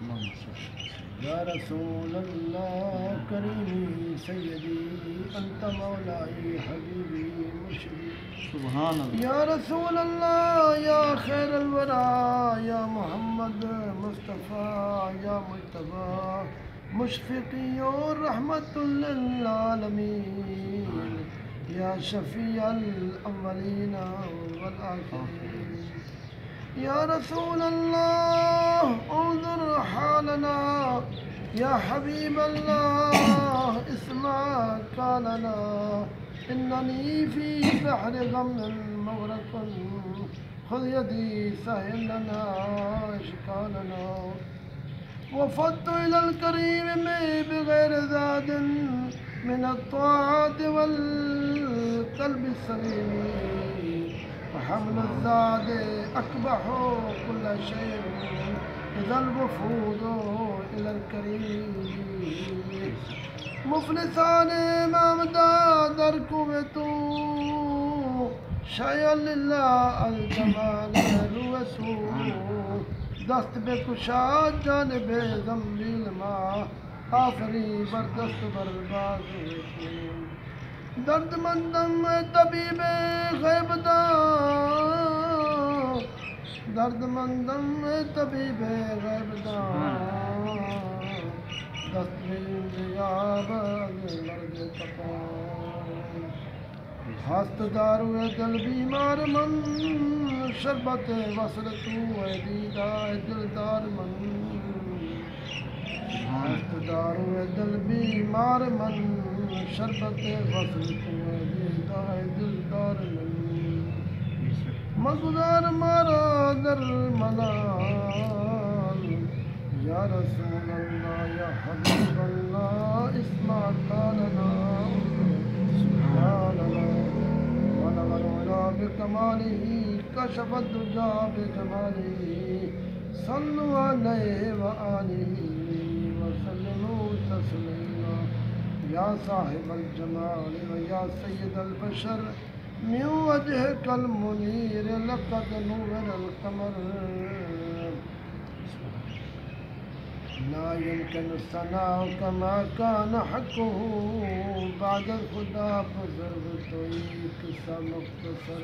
یا رسول اللہ کریمی سیدی انت مولائی حبیبی مرشدی سبحان اللہ. یا رسول اللہ یا خیر الورا یا محمد مصطفیٰ یا مجتبیٰ مشفقی اور رحمت للعالمین یا شفیع الاولین والآخرین. یا رسول اللہ انظر حالنا یا حبیب اللہ اسمع قالنا اننی فی بحر غم مغرق خذ یدی سہل لنا اشکالنا. وفدت الى الکریم میں بغیر زاد من الطاعات والقلب السلیم وحمل الزاد اقبح كل شيء اذا الوفود الى الكريم. مفلسان مامدا در کوتو شیء للہ الجمال روتو دست بے کشاد جانب زمبیل ما آفری بردست برباد ہوئے. درد مندم طبیب غیب داں درد مندم طبیب غیب داں دست بیاب مرد تپان. ہست دارو دل بیمار من شربت وصل تو اے دیدہ دلدار من. ہست دارو دل بیمار من شربت وصل تو اے دیدہ دلدار من. مگزار مارا در منال یا رسول اللہ یا حبیب اللہ اسمع قالنا سبحاننا ونظر الى بکمالہ کشف الدجا بجمالہ صلوا علیہ وآلہ وسلموا تسلیما. یا صاحب الجمال ویا سید البشر من وجهك المنير لقد نور القمر. لا يمكن الثناء كما كان حقه بعد الخدا بزرگ توئی قصہ مختصر.